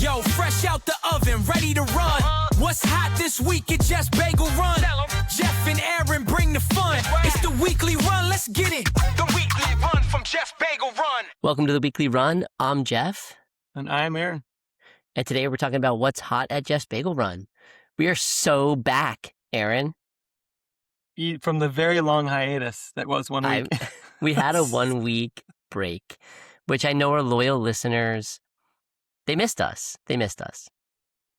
Yo, fresh out the oven, ready to run. What's hot this week at Jeff's Bagel Run? Jeff and Aaron bring the fun. It's the weekly run, let's get it. The weekly run from Jeff's Bagel Run. Welcome to the weekly run. I'm Jeff. And I'm Aaron. And today we're talking about what's hot at Jeff's Bagel Run. We are so back, Aaron. From the very long hiatus that was 1 week. We had a 1 week break, which I know our loyal listeners, they missed us.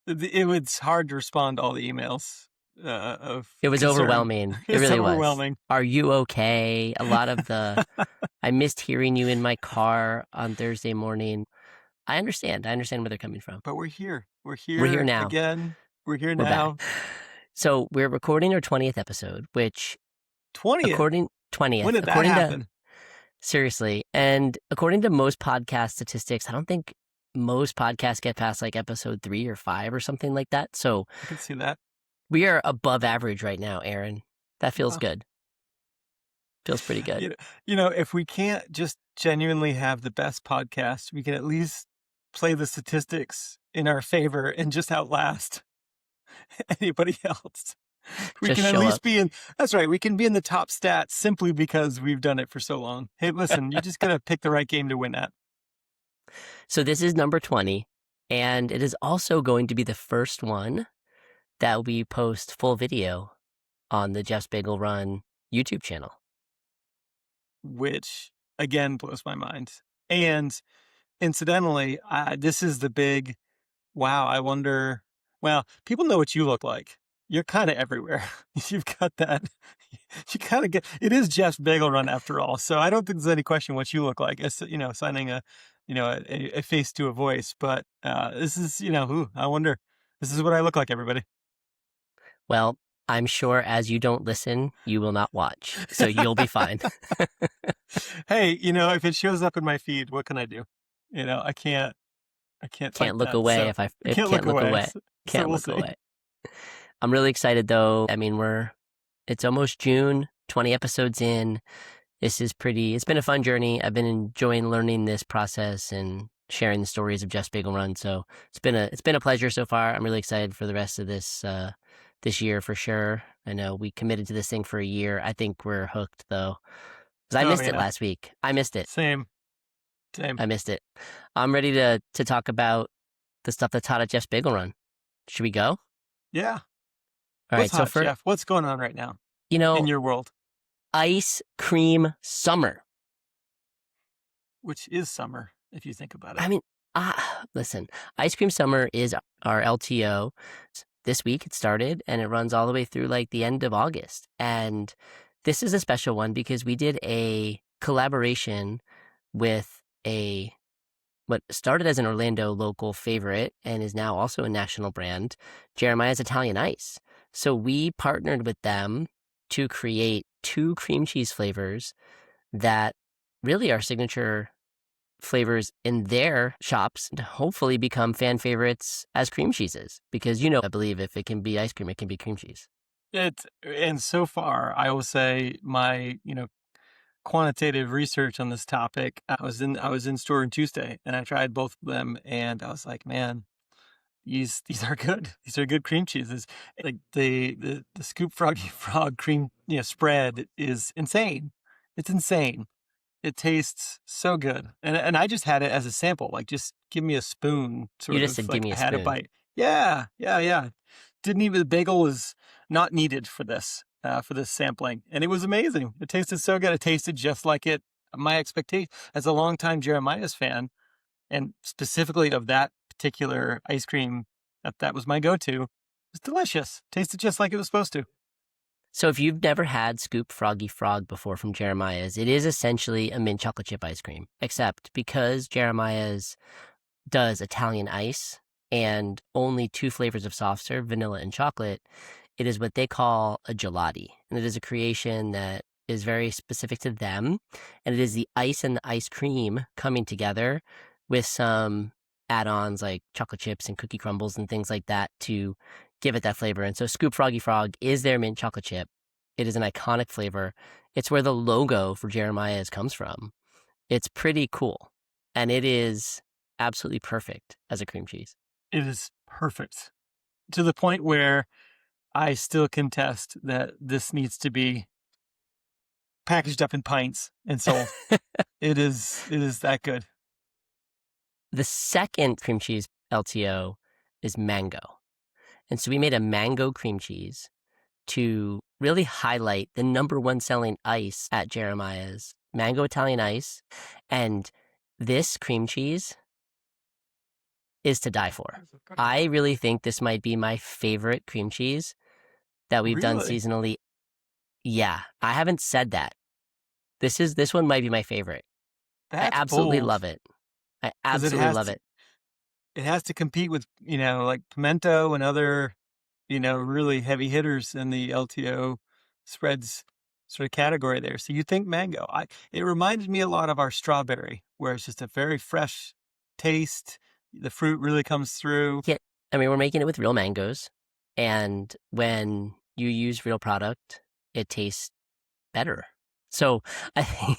It was hard to respond to all the emails. It was concern. overwhelming. It really overwhelming. Was. Are you okay? A lot of I missed hearing you in my car on Thursday morning. I understand where they're coming from. But we're here. We're here now. Again. We're here We're now. Back. So we're recording our 20th episode, which 20th? 20th. When did that happen? Seriously. And according to most podcast statistics, I don't think most podcasts get past like episode 3 or 5 or something like that. So I can see that. We are above average right now, Aaron. That feels good. Feels pretty good. You know, if we can't just genuinely have the best podcast, we can at least play the statistics in our favor and just outlast anybody else. We just can at least up. be in, that's right, we can be in the top stats simply because we've done it for so long. Hey, listen, you just got to pick the right game to win at. So this is number 20, and it is also going to be the first one that we post full video on the Jeff's Bagel Run YouTube channel. Which, again, blows my mind. And incidentally, this is the big, wow, I wonder, well, people know what you look like. You're kind of everywhere. You've got that. You kind of get, it is Jeff's Bagel Run after all. So I don't think there's any question what you look like. It's, signing a face to a voice. But this is, I wonder, this is what I look like, everybody. Well, I'm sure as you don't listen, you will not watch. So you'll be fine. Hey, if it shows up in my feed, what can I do? I can't look away so if I can't look away. Can't we'll look see. away. I'm really excited though. I mean, it's almost June, 20 episodes in. It's been a fun journey. I've been enjoying learning this process and sharing the stories of Jeff's Bagel Run. So it's been a pleasure so far. I'm really excited for the rest of this year for sure. I know we committed to this thing for a year. I think we're hooked though. Because I missed it last week. I missed it. Same. I missed it. I'm ready to talk about the stuff that's hot at Jeff's Bagel Run. Should we go? Yeah. All right. Hot, Jeff? What's going on right now? In your world? Ice cream summer. Which is summer, if you think about it. I mean, listen, ice cream summer is our LTO. This week it started and it runs all the way through like the end of August. And this is a special one because we did a collaboration with what started as an Orlando local favorite and is now also a national brand, Jeremiah's Italian Ice. So we partnered with them to create 2 cream cheese flavors that really are signature flavors in their shops to hopefully become fan favorites as cream cheeses. Because, I believe if it can be ice cream, it can be cream cheese. And so far, I will say my, quantitative research on this topic, I was in store on Tuesday and I tried both of them and I was like, man, these are good. These are good cream cheeses. Like the Scoop Froggy Frog cream spread is insane. It's insane. It tastes so good. And I just had it as a sample. Like, just give me a spoon. You just said, give me a spoon. I had a bite. Yeah. Didn't even, the bagel was not needed for this sampling. And it was amazing. It tasted so good. It tasted just like my expectation as a longtime Jeremiah's fan, and specifically of that particular ice cream, that was my go-to. It was delicious. Tasted just like it was supposed to. So if you've never had Scoop Froggy Frog before from Jeremiah's, it is essentially a mint chocolate chip ice cream, except because Jeremiah's does Italian ice and only 2 flavors of soft serve, vanilla and chocolate, it is what they call a gelati. And it is a creation that is very specific to them. And it is the ice and the ice cream coming together with some add-ons like chocolate chips and cookie crumbles and things like that to give it that flavor. And so Scoop Froggy Frog is their mint chocolate chip. It is an iconic flavor. It's where the logo for Jeremiah's comes from. It's pretty cool. And it is absolutely perfect as a cream cheese. It is perfect to the point where I still contest that this needs to be packaged up in pints and sold. It is that good. The second cream cheese LTO is mango. And so we made a mango cream cheese to really highlight the number one selling ice at Jeremiah's, mango Italian ice. And this cream cheese is to die for. I really think this might be my favorite cream cheese that we've done Really? seasonally. Yeah, I haven't said that. This one might be my favorite. I That's absolutely bold. love it. I 'Cause absolutely love it. it has to compete with, like pimento and other, really heavy hitters in the LTO spreads sort of category there. So you think mango. It reminded me a lot of our strawberry, where it's just a very fresh taste. The fruit really comes through. Yeah, I mean, we're making it with real mangoes, and when you use real product, it tastes better. So I think,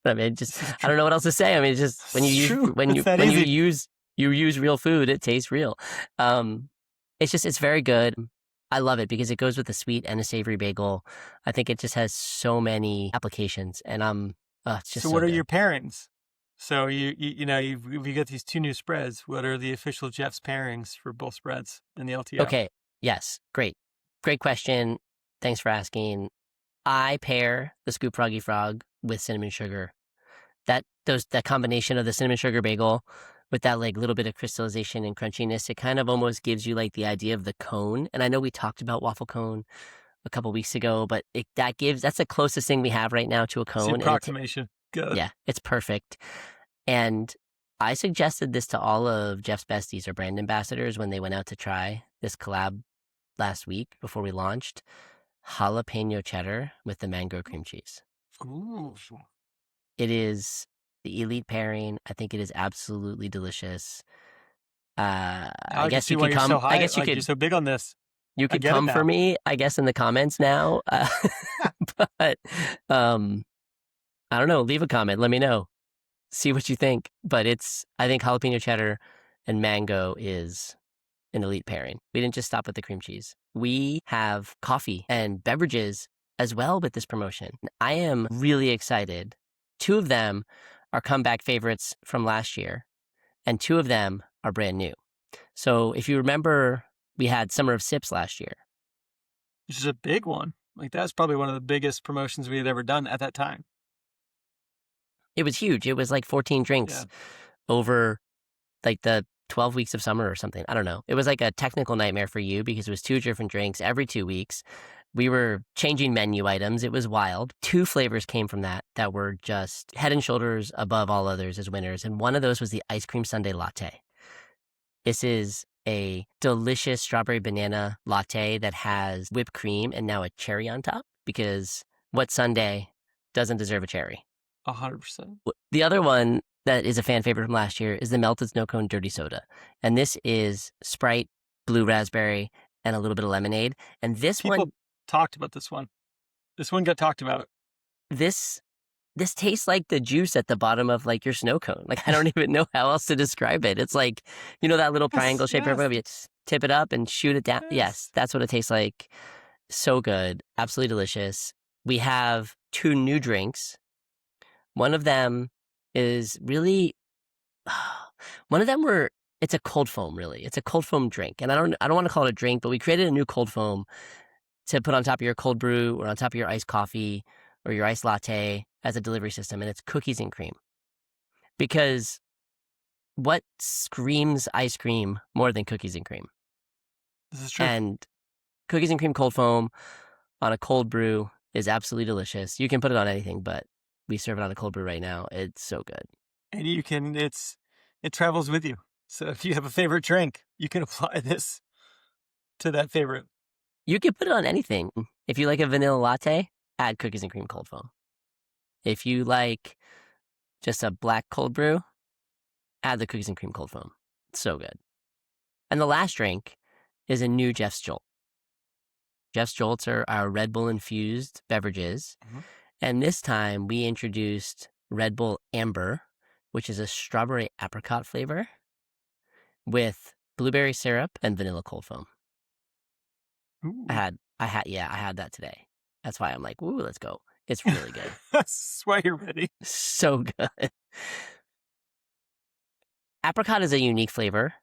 I mean, This is I don't know what else to say. I mean, it's just when you It's use true. when It's you that when easy. you use real food, it tastes real. It's very good. I love it because it goes with a sweet and a savory bagel. I think it just has so many applications, and it's just So so what are good. your pairings? So we got these two new spreads. What are the official Jeff's pairings for both spreads in the LTO? Okay, yes, great question. Thanks for asking. I pair the Scoop Froggy Frog with cinnamon sugar. That combination of the cinnamon sugar bagel with that like little bit of crystallization and crunchiness, it kind of almost gives you like the idea of the cone. And I know we talked about waffle cone a couple weeks ago, but that's the closest thing we have right now to a It's the cone. approximation. Good. Yeah, it's perfect. And I suggested this to all of Jeff's besties or brand ambassadors when they went out to try this collab last week before we launched. Jalapeno cheddar with the mango cream cheese. Ooh. It is the elite pairing. I think it is absolutely delicious. I I can guess see you why could you're so come. I high. guess you Like you're could. so big on this. You I could get it come for now. me. I guess in the comments now. But I don't know. Leave a comment. Let me know. See what you think. But I think jalapeno cheddar and mango is an elite pairing. We didn't just stop with the cream cheese. We have coffee and beverages as well with this promotion. I am really excited. 2 of them are comeback favorites from last year, and 2 of them are brand new. So if you remember, we had Summer of Sips last year. Which is a big one. Like that's probably one of the biggest promotions we had ever done at that time. It was huge. It was like 14 drinks over like the 12 weeks of summer or something. I don't know. It was like a technical nightmare for you because it was 2 different drinks every 2 weeks. We were changing menu items. It was wild. 2 flavors came from that were just head and shoulders above all others as winners. And one of those was the ice cream sundae latte. This is a delicious strawberry banana latte that has whipped cream and now a cherry on top, because what sundae doesn't deserve a cherry? 100%. The other one that is a fan favorite from last year is the melted snow cone dirty soda. And this is Sprite, blue raspberry, and a little bit of lemonade. And People talked about this one. This one got talked about. This tastes like the juice at the bottom of like your snow cone. Like I don't even know how else to describe it. It's like, that little triangle shape where you tip it up and shoot it down. Yes, that's what it tastes like. So good. Absolutely delicious. We have 2 new drinks. One of them is really it's a cold foam, really. It's a cold foam drink. And I don't want to call it a drink, but we created a new cold foam to put on top of your cold brew or on top of your iced coffee or your iced latte as a delivery system. And it's cookies and cream. Because what screams ice cream more than cookies and cream? This is true. And cookies and cream cold foam on a cold brew is absolutely delicious. You can put it on anything, but we serve it on a cold brew right now. It's so good. And it travels with you. So if you have a favorite drink, you can apply this to that favorite. You can put it on anything. If you like a vanilla latte, add cookies and cream cold foam. If you like just a black cold brew, add the cookies and cream cold foam. It's so good. And the last drink is a new Jeff's Jolt. Jeff's Jolts are our Red Bull infused beverages. Mm-hmm. And this time we introduced Red Bull Amber, which is a strawberry apricot flavor with blueberry syrup and vanilla cold foam. Ooh. I had that today. That's why I'm like, ooh, let's go. It's really good. That's why you're ready. So good. Apricot is a unique flavor.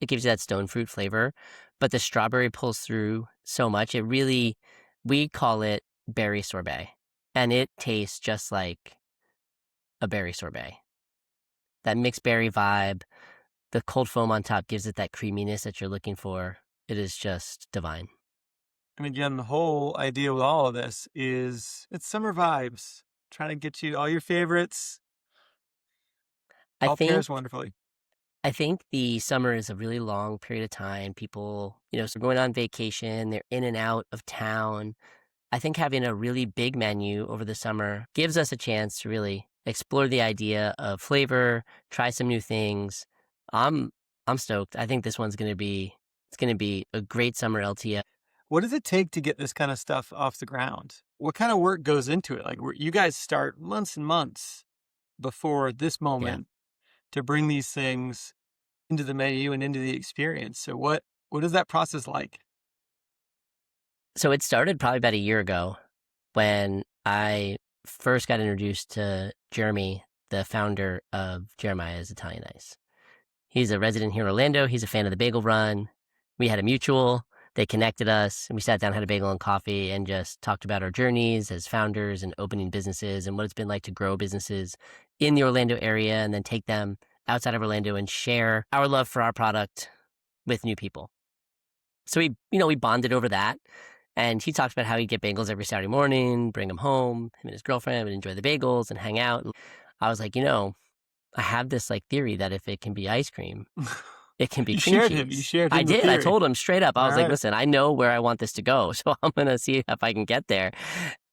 It gives you that stone fruit flavor, but the strawberry pulls through so much. We call it berry sorbet, and it tastes just like a berry sorbet. That mixed berry vibe, the cold foam on top gives it that creaminess that you're looking for. It is just divine. And again, the whole idea with all of this is it's summer vibes. Trying to get you all your favorites. All pairs wonderfully. I think the summer is a really long period of time. People, so going on vacation, they're in and out of town. I think having a really big menu over the summer gives us a chance to really explore the idea of flavor, try some new things. I'm stoked. I think this one's going to be a great summer LTO. What does it take to get this kind of stuff off the ground? What kind of work goes into it? Like you guys start months and months before this moment to bring these things into the menu and into the experience. So what is that process like? So it started probably about a year ago when I first got introduced to Jeremy, the founder of Jeremiah's Italian Ice. He's a resident here in Orlando. He's a fan of the bagel run. We had a mutual. They connected us, and we sat down, had a bagel and coffee, and just talked about our journeys as founders and opening businesses and what it's been like to grow businesses in the Orlando area and then take them outside of Orlando and share our love for our product with new people. So we bonded over that. And he talked about how he'd get bagels every Saturday morning, bring them home, him and his girlfriend would enjoy the bagels and hang out. And I was like, I have this like theory that if it can be ice cream, it can be cream cheese. You shared him I did. theory. I told him straight up. I was All like, right. listen, I know where I want this to go. So I'm going to see if I can get there.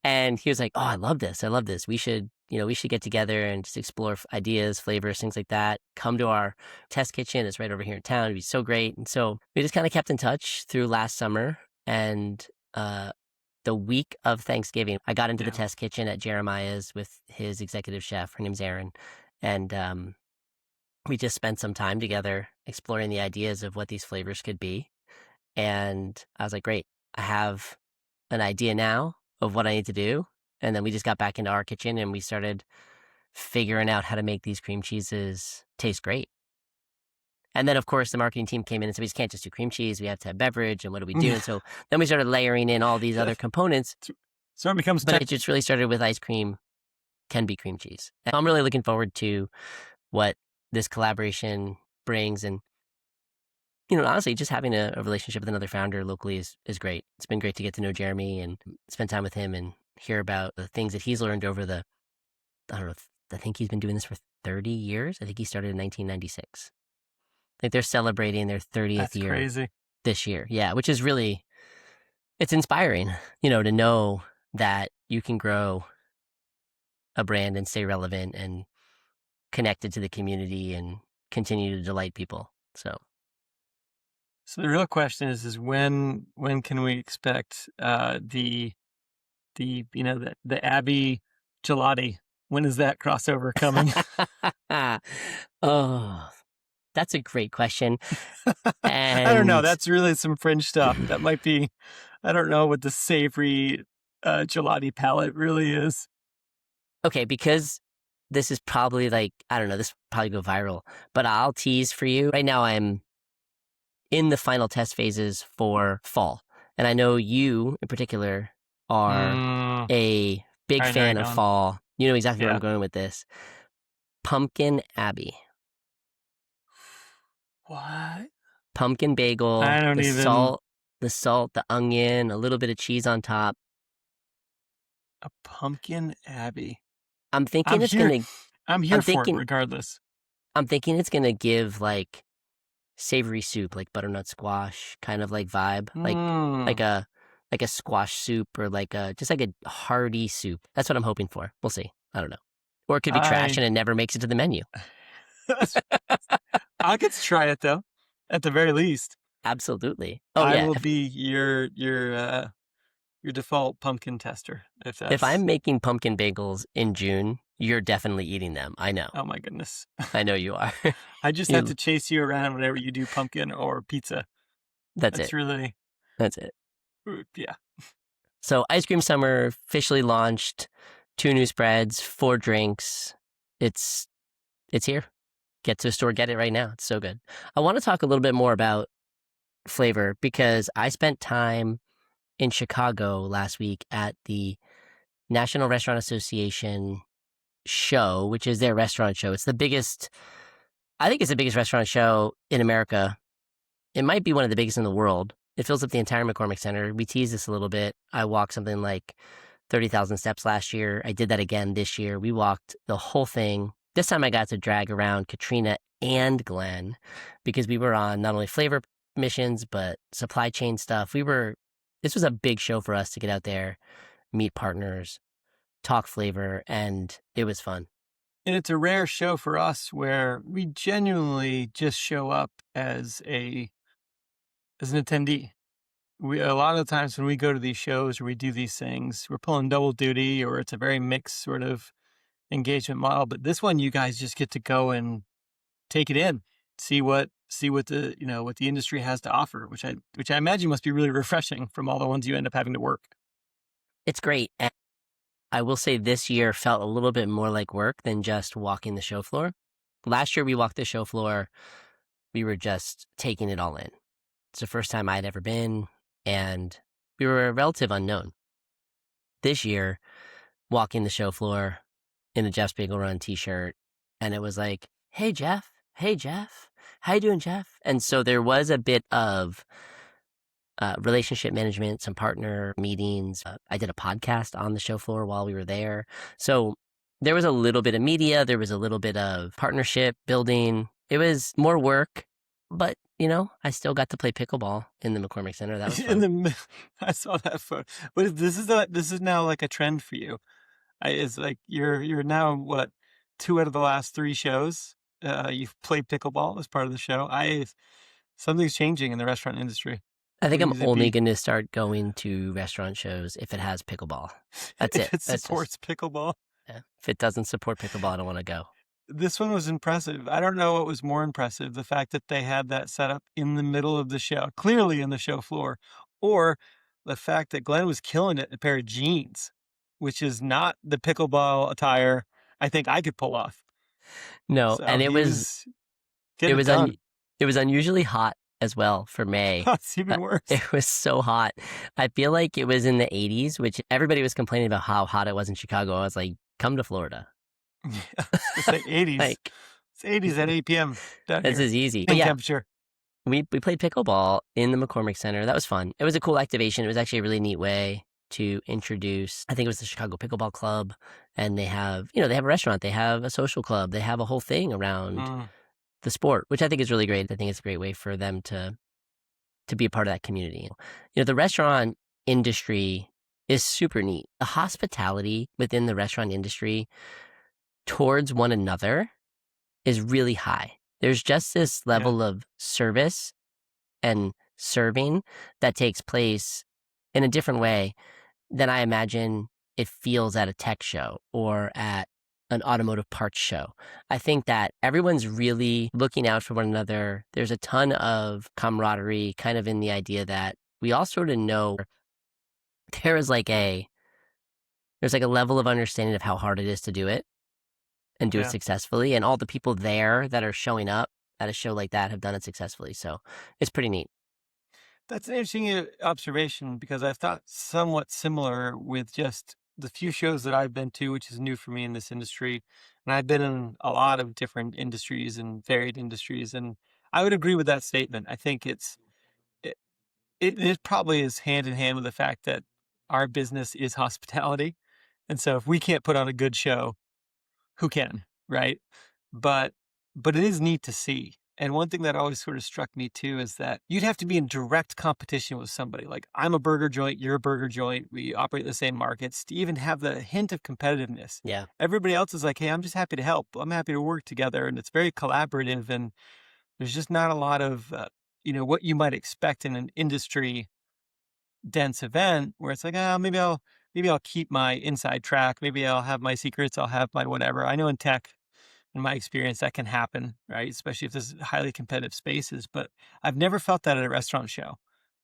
And he was like, oh, I love this. I love this. We should get together and just explore ideas, flavors, things like that. Come to our test kitchen. It's right over here in town. It'd be so great. And so we just kind of kept in touch through last summer. And the week of Thanksgiving, I got into the test kitchen at Jeremiah's with his executive chef. Her name's Erin. And we just spent some time together exploring the ideas of what these flavors could be. And I was like, great, I have an idea now of what I need to do. And then we just got back into our kitchen and we started figuring out how to make these cream cheeses taste great. And then, of course, the marketing team came in and said, we just can't just do cream cheese. We have to have beverage. And what do we do? And so then we started layering in all these other components. So it becomes But it just really started with ice cream can be cream cheese. And I'm really looking forward to what this collaboration brings. And, honestly, just having a relationship with another founder locally is great. It's been great to get to know Jeremy and spend time with him and hear about the things that he's learned over I think he's been doing this for 30 years. I think he started in 1996. Like they're celebrating their 30th year crazy. This year. Yeah, which is really, it's inspiring, to know that you can grow a brand and stay relevant and connected to the community and continue to delight people. So the real question is when can we expect the Abbey gelati? When is that crossover coming? Oh, that's a great question. I don't know. That's really some fringe stuff. That might be, I don't know what the savory gelati palette really is. Okay, because this is probably this will probably go viral, but I'll tease for you. Right now I'm in the final test phases for fall. And I know you in particular are a big fan of fall. You know exactly where I'm going with this. Pumpkin Abbey. What? Pumpkin bagel. I don't the salt, the onion, a little bit of cheese on top. A pumpkin Abbey. I'm thinking I'm here for it regardless. I'm thinking it's gonna give like savory soup, like butternut squash kind of like vibe, like a squash soup or just like a hearty soup. That's what I'm hoping for. We'll see. I don't know. Or it could be trash and it never makes it to the menu. I'll get to try it though, at the very least. Absolutely. I will be your your default pumpkin tester. If I'm making pumpkin bagels in June, you're definitely eating them. I know. Oh my goodness. I know you are. I just have to chase you around whenever you do pumpkin or pizza. That's That's it. really, That's it. yeah. So Ice Cream Summer officially launched. 2 new spreads, 4 drinks. It's here. Get to a store, get it right now. It's so good. I want to talk a little bit more about flavor because I spent time in Chicago last week at the National Restaurant Association show, which is their restaurant show. It's the biggest, I think it's the biggest restaurant show in America. It might be one of the biggest in the world. It fills up the entire McCormick Center. We teased this a little bit. I walked something like 30,000 steps last year. I did that again this year. We walked the whole thing. This time I got to drag around Katrina and Glenn because we were on not only flavor missions, but supply chain stuff. This was a big show for us to get out there, meet partners, talk flavor, and it was fun. And it's a rare show for us where we genuinely just show up as an attendee. A lot of the times when we go to these shows or we do these things, we're pulling double duty or it's a very mixed sort of engagement model. But this one, you guys just get to go and take it in, see what the what the industry has to offer, which I imagine must be really refreshing from all the ones you end up having to work. It's great. And I will say this year felt a little bit more like work than just walking the show floor. Last year we walked the show floor, we were just taking it all in. It's the first time I'd ever been, and we were a relative unknown. This year, walking the show floor in a Jeff's Bagel Run t-shirt, and it was like, hey, Jeff, how you doing, Jeff? And so there was a bit of relationship management, some partner meetings. I did a podcast on the show floor while we were there. So there was a little bit of media. There was a little bit of partnership building. It was more work, but I still got to play pickleball in the McCormick Center. That was fun. I saw that photo. But this is now like a trend for you. It's like you're now what 2 out of the last 3 shows you've played pickleball as part of the show. Something's changing in the restaurant industry. I think I'm only going to start going to restaurant shows if it has pickleball. That's it. If it supports pickleball. Yeah. If it doesn't support pickleball, I don't want to go. This one was impressive. I don't know what was more impressive, the fact that they had that set up in the middle of the show, clearly in the show floor, or the fact that Glenn was killing it in a pair of jeans, which is not the pickleball attire I think I could pull off. No, So and it was unusually hot as well for May. It's even worse. It was so hot. I feel like it was in the 80s, which everybody was complaining about how hot it was in Chicago. I was like, come to Florida. Yeah, it's like 80s. It's 80s at 8 p.m. This is easy. But yeah, temperature. We played pickleball in the McCormick Center. That was fun. It was a cool activation. It was actually a really neat way to introduce, I think it was the Chicago Pickleball Club, and they have a restaurant, they have a social club, they have a whole thing around the sport, which I think is really great. I think it's a great way for them to be a part of that community. The restaurant industry is super neat. The hospitality within the restaurant industry towards one another is really high. There's just this level of service and serving that takes place in a different way than I imagine it feels at a tech show or at an automotive parts show. I think that everyone's really looking out for one another. There's a ton of camaraderie kind of in the idea that we all sort of know there's like a level of understanding of how hard it is to do it and do it successfully. And all the people there that are showing up at a show like that have done it successfully. So it's pretty neat. That's an interesting observation because I've thought somewhat similar with just the few shows that I've been to, which is new for me in this industry. And I've been in a lot of different industries and varied industries. And I would agree with that statement. I think it probably is hand in hand with the fact that our business is hospitality. And so if we can't put on a good show, who can, right? But it is neat to see. And one thing that always sort of struck me too is that you'd have to be in direct competition with somebody. Like I'm a burger joint, you're a burger joint. We operate the same markets to even have the hint of competitiveness. Yeah. Everybody else is like, hey, I'm just happy to help. I'm happy to work together. And it's very collaborative. And there's just not a lot of, what you might expect in an industry dense event where it's like, maybe I'll keep my inside track. Maybe I'll have my secrets. I'll have my whatever. I know in tech, in my experience, that can happen, right? Especially if this is highly competitive spaces. But I've never felt that at a restaurant show.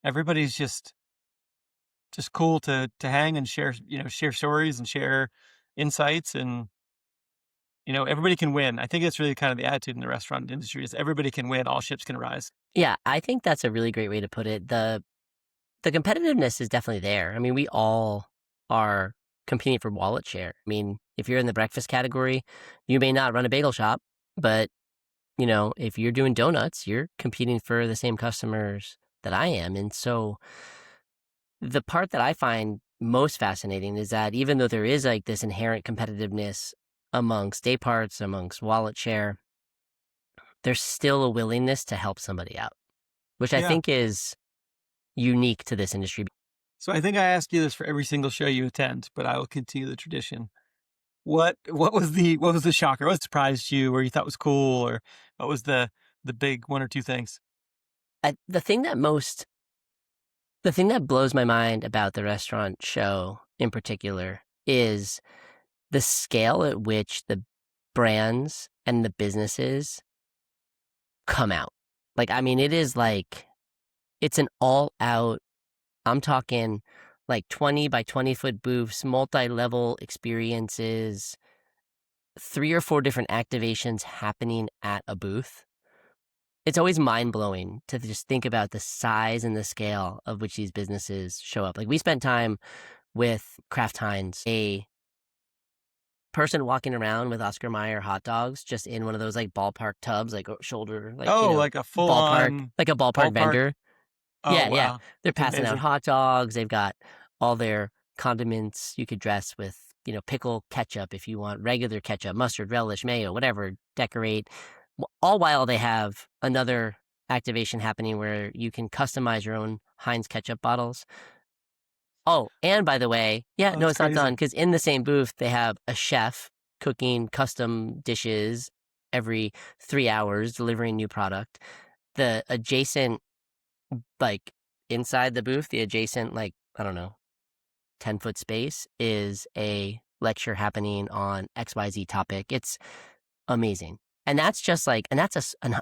Everybody's just cool to hang and share, share stories and share insights, and everybody can win. I think it's really kind of the attitude in the restaurant industry is everybody can win, all ships can rise. Yeah, I think that's a really great way to put it. The competitiveness is definitely there. I mean, we all are competing for wallet share. I mean, if you're in the breakfast category, you may not run a bagel shop, but if you're doing donuts, you're competing for the same customers that I am. And so the part that I find most fascinating is that even though there is like this inherent competitiveness amongst day parts, amongst wallet share, there's still a willingness to help somebody out, which I Yeah. think is unique to this industry. So I think I ask you this for every single show you attend, but I will continue the tradition. What was the shocker? What surprised you, or you thought was cool, or what was the big one or two things? The thing that blows my mind about the restaurant show in particular is the scale at which the brands and the businesses come out. Like, I mean, it's an all out, I'm talking like 20 by 20 foot booths, multi-level experiences, 3 or 4 different activations happening at a booth. It's always mind-blowing to just think about the size and the scale of which these businesses show up. Like, we spent time with Kraft Heinz, a person walking around with Oscar Mayer hot dogs just in one of those like ballpark tubs, like shoulder, like, Like a full on like a ballpark ballpark. vendor. Oh, Yeah, yeah. wow. They're That's passing out amazing. hot dogs. They've got all their condiments you could dress with, pickle ketchup if you want regular ketchup, mustard, relish, mayo, whatever, decorate. All while they have another activation happening where you can customize your own Heinz ketchup bottles. Oh, and by the way, Oh, no, that's it's not done crazy. because in the same booth, they have a chef cooking custom dishes every 3 hours, delivering new product. The adjacent, like inside the booth, the adjacent, like, I don't know, 10-foot space is a lecture happening on XYZ topic. It's amazing. And that's just like, and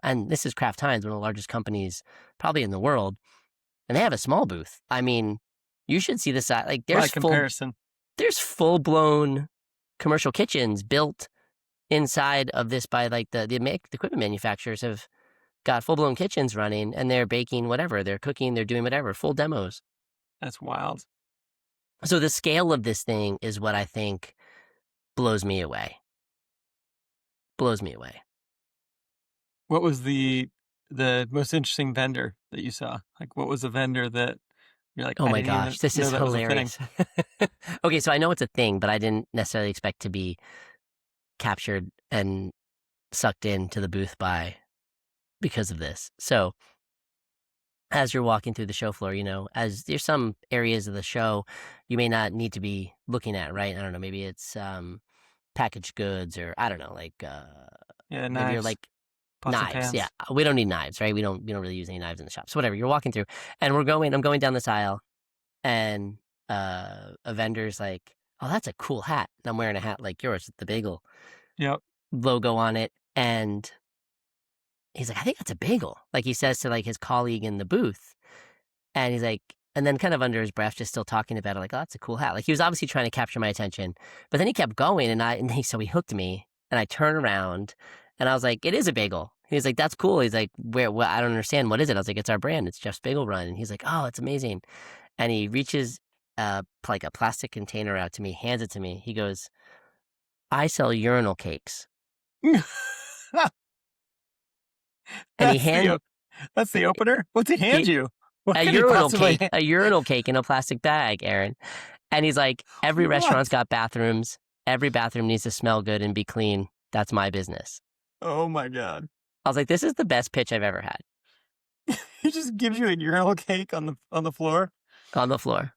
and this is Kraft Heinz, one of the largest companies probably in the world. And they have a small booth. I mean, you should see the size. Like, By comparison. there's full blown commercial kitchens built inside of this by like the equipment manufacturers have got full blown kitchens running, and they're baking whatever, they're cooking, they're doing whatever, full demos. That's wild. So the scale of this thing is what I think blows me away. Blows me away. What was the most interesting vendor that you saw? Like, what was the vendor that you're like, Oh I my didn't even gosh, this know is that was a thing? hilarious. Okay, so I know it's a thing, but I didn't necessarily expect to be captured and sucked into the booth because of this. So as you're walking through the show floor, as there's some areas of the show you may not need to be looking at, right? I don't know, maybe it's packaged goods, or I don't know, like Yeah, maybe you're knives, like pots and knives. pans. Yeah, we don't need knives, right? We don't really use any knives in the shop. So whatever, you're walking through, and I'm going down this aisle, and a vendor's like, "Oh, that's a cool hat." And I'm wearing a hat like yours with the bagel Yep. logo on it, and he's like, "I think that's a bagel." Like, he says to like his colleague in the booth, and he's like, and then kind of under his breath, just still talking about it, like, "Oh, that's a cool hat." Like, he was obviously trying to capture my attention, but then he kept going, so he hooked me, and I turned around, and I was like, "It is a bagel." He's like, "That's cool." He's like, "Where? What? I don't understand. What is it?" I was like, "It's our brand. It's Jeff's Bagel Run." And he's like, "Oh, it's amazing." And he reaches like a plastic container out to me, hands it to me. He goes, "I sell urinal cakes." And That's the opener. What's he hand he, you? What could he possibly hand? a urinal cake in a plastic bag, Aaron. And he's like, "Every restaurant's What? got bathrooms. Every bathroom needs to smell good and be clean. That's my business." Oh my God. I was like, this is the best pitch I've ever had. He just gives you a urinal cake on the floor. On the floor.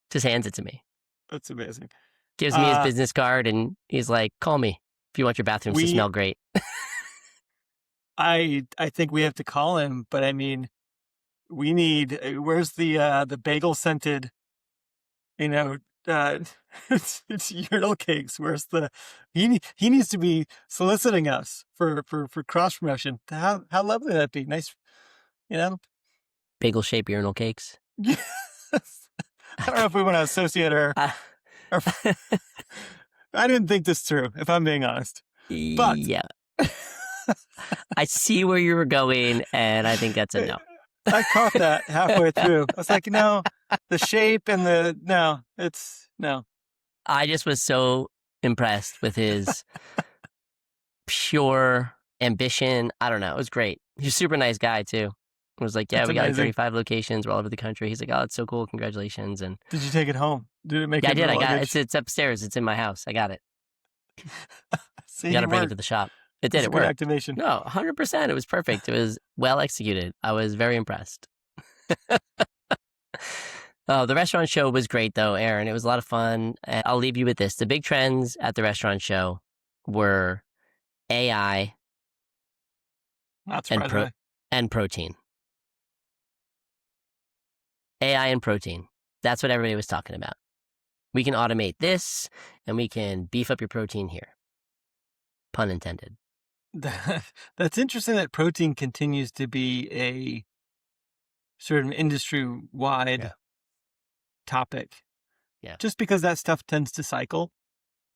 Just hands it to me. That's amazing. Gives me his business card, and he's like, "Call me if you want your bathrooms to smell great." I think we have to call him, but I mean, we need, where's the bagel scented you know, uh, it's urinal cakes. Where's the he needs to be soliciting us for cross promotion. How lovely that'd be. Nice, you know. Bagel shaped urinal cakes. Yes. I don't know if we want to associate our I didn't think this through, if I'm being honest. But yeah. I see where you were going, and I think that's a no. I caught that halfway through. I was like, no, the shape and it's no. I just was so impressed with his pure ambition. I don't know. It was great. He's a super nice guy, too. It was like, yeah, That's we got like amazing. 35 locations. We're all over the country. He's like, oh, it's so cool. Congratulations. And Did you take it home? Did it make yeah, I it did. into I got it. luggage? It's upstairs. It's in my house. I got it. See, You got to it bring it worked. to the shop. It did. It's a It good worked. activation. No, 100%. It was perfect. It was well executed. I was very impressed. Oh, the restaurant show was great, though, Aaron. It was a lot of fun. And I'll leave you with this. The big trends at the restaurant show were AI Not and surprisingly. protein. AI and protein. That's what everybody was talking about. We can automate this, and we can beef up your protein here. Pun intended. That's interesting that protein continues to be a sort of industry-wide topic. Yeah. Just because that stuff tends to cycle,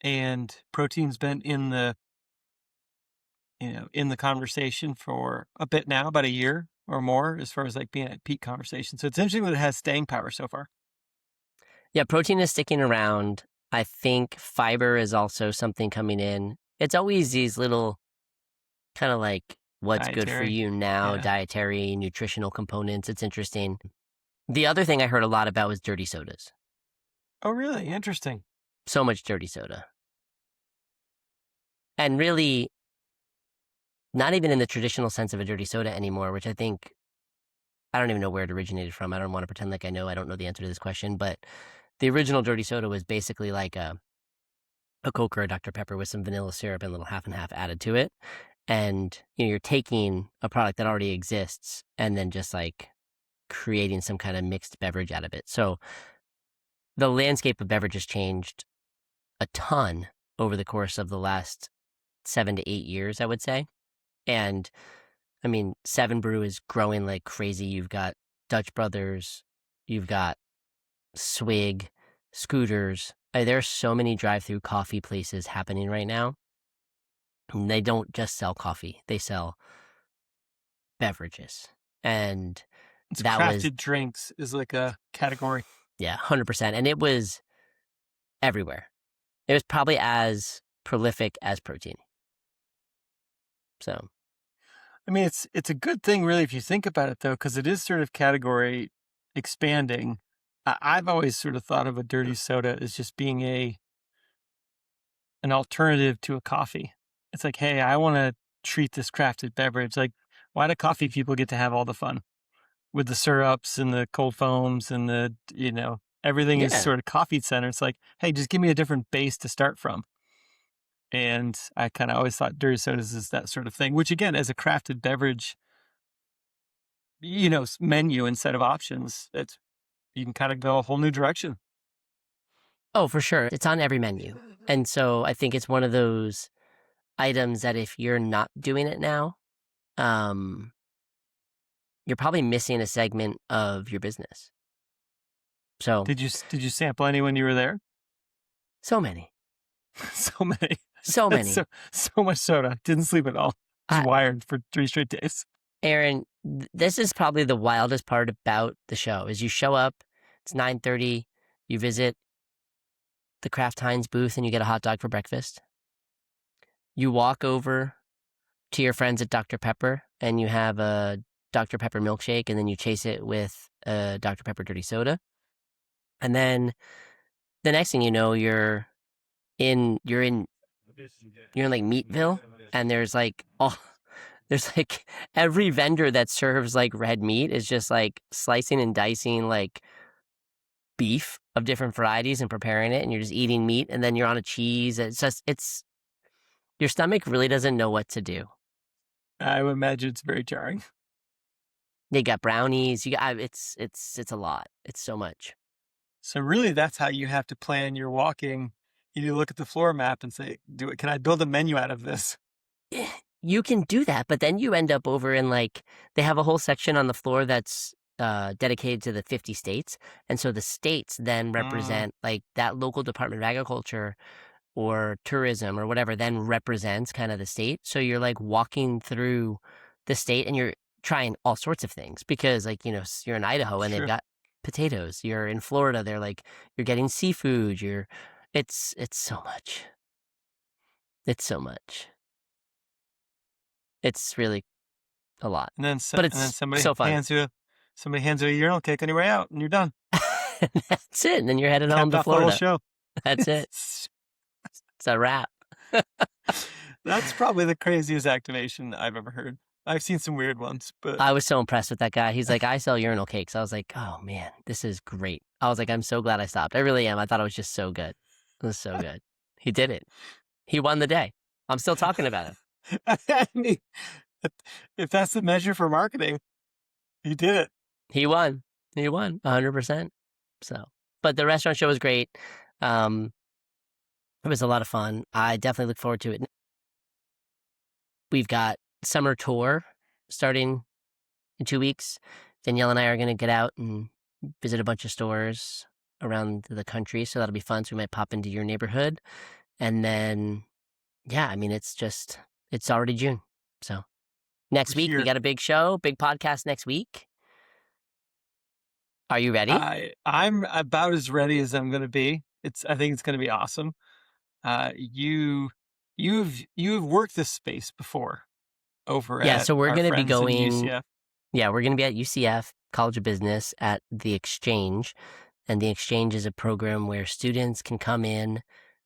and protein's been in the conversation for a bit now, about a year or more, as far as like being at peak conversation. So it's interesting that it has staying power so far. Yeah, protein is sticking around. I think fiber is also something coming in. It's always these little kind of like what's good for Dietary. you now, Yeah. dietary, nutritional components. It's interesting. The other thing I heard a lot about was dirty sodas. Oh, really? Interesting. So much dirty soda. And really, not even in the traditional sense of a dirty soda anymore, which I think, I don't even know where it originated from. I don't want to pretend like I know. I don't know the answer to this question. But the original dirty soda was basically like a Coke or a Dr. Pepper with some vanilla syrup and a little half and half added to it. And you're taking a product that already exists and then just like creating some kind of mixed beverage out of it. So the landscape of beverages changed a ton over the course of the last 7 to 8 years, I would say. And I mean, Seven Brew is growing like crazy. You've got Dutch Brothers, you've got Swig, Scooters. There are so many drive-through coffee places happening right now. And they don't just sell coffee; they sell beverages, and that crafted drinks is like a category. Yeah, 100%. And it was everywhere. It was probably as prolific as protein. So, I mean, it's a good thing, really, if you think about it, though, because it is sort of category expanding. I've always sort of thought of a dirty soda as just being an alternative to a coffee. It's like, hey, I want to treat this crafted beverage. Like, why do coffee people get to have all the fun with the syrups and the cold foams and the, everything is sort of coffee centered. It's like, hey, just give me a different base to start from. And I kind of always thought dirty sodas is that sort of thing, which again, as a crafted beverage, menu instead of options, you can kind of go a whole new direction. Oh, for sure. It's on every menu. And so I think it's one of those items that if you're not doing it now, you're probably missing a segment of your business. So did you sample any when you were there? So many. So many. So many. So much soda. Didn't sleep at all. Just wired for 3 straight days. Aaron, this is probably the wildest part about the show is you show up, it's 9:30, you visit the Kraft Heinz booth and you get a hot dog for breakfast. You walk over to your friends at Dr. Pepper and you have a Dr. Pepper milkshake and then you chase it with a Dr. Pepper dirty soda. And then the next thing you know, you're in like Meatville and there's like every vendor that serves like red meat is just like slicing and dicing like beef of different varieties and preparing it, and you're just eating meat, and then you're on a cheese. It's your stomach really doesn't know what to do. I would imagine it's very jarring. They got brownies. It's a lot. It's so much. So really, that's how you have to plan your walking. You look at the floor map and say, can I build a menu out of this? You can do that, but then you end up over in like, they have a whole section on the floor that's dedicated to the 50 states. And so the states then represent like that local Department of Agriculture or tourism or whatever then represents kind of the state. So you're like walking through the state and you're trying all sorts of things because like, you know, you're in Idaho and they've got potatoes. You're in Florida, they're like, you're getting seafood. It's so much. It's so much. It's really a lot. And then, but it's and then somebody so fun. hands you a urinal cake on your way out, and you're done. That's it. And then you're headed home to The Florida. whole show. That's it. It's a wrap. That's probably the craziest activation I've ever heard. I've seen some weird ones, but I was so impressed with that guy. He's like, I sell urinal cakes. I was like, oh man, this is great. I was like, I'm so glad I stopped. I really am. I thought it was just so good. It was so good. He did it. He won the day. I'm still talking about him. I mean, if that's the measure for marketing, he did it. He won. He won 100%. So, but the restaurant show was great. It was a lot of fun. I definitely look forward to it. We've got summer tour starting in 2 weeks. Danielle and I are going to get out and visit a bunch of stores around the country. So that'll be fun. So we might pop into your neighborhood. And then, yeah, I mean, it's already June. So next week, we got a big show, big podcast next week. Are you ready? I'm about as ready as I'm going to be. I think it's going to be awesome. You've worked this space before over at so we're going to be going. UCF. Yeah, we're going to be at UCF College of Business at the Exchange, and the Exchange is a program where students can come in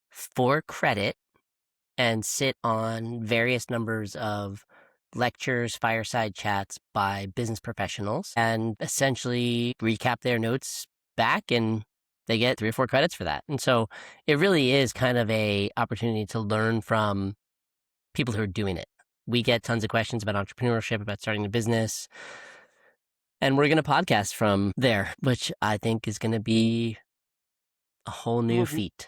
for credit and sit on various numbers of lectures, fireside chats by business professionals, and essentially recap their notes back, and they get 3 or 4 credits for that. And so it really is kind of a opportunity to learn from people who are doing it. We get tons of questions about entrepreneurship, about starting a business, and we're going to podcast from there, which I think is going to be a whole new feat.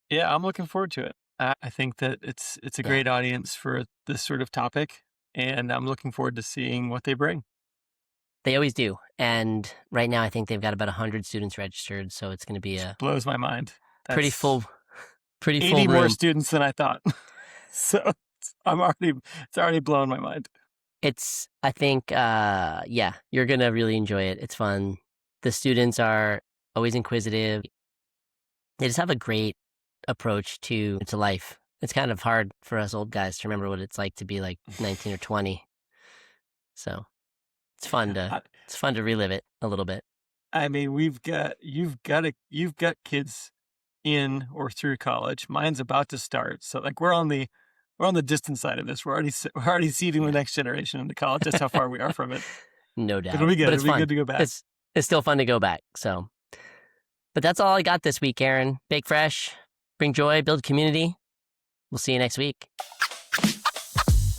Yeah, I'm looking forward to it. I think that it's a great audience for this sort of topic, and I'm looking forward to seeing what they bring. They always do. And right now, I think they've got about 100 students registered, so it's going to be blows my mind. That's pretty full 80 room. More students than I thought. So it's already blowing my mind. I think, you're going to really enjoy it. It's fun. The students are always inquisitive. They just have a great approach to life. It's kind of hard for us old guys to remember what it's like to be like 19 or 20. So it's fun to relive it a little bit. I mean, you've got kids in or through college. Mine's about to start. So like we're on the distant side of this. We're already seeding the next generation into college. That's how far we are from it. No doubt. It'll be good. But it's It'll fun. be good to go back. It's still fun to go back. So, but that's all I got this week, Aaron. Bake fresh, bring joy, build community. We'll see you next week.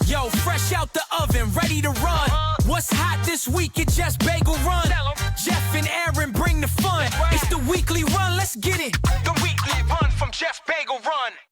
Yo, fresh out the oven, ready to run. What's hot this week at Just Bagel Run? Jeff and Aaron bring the fun. It's the weekly run, let's get it. The weekly run.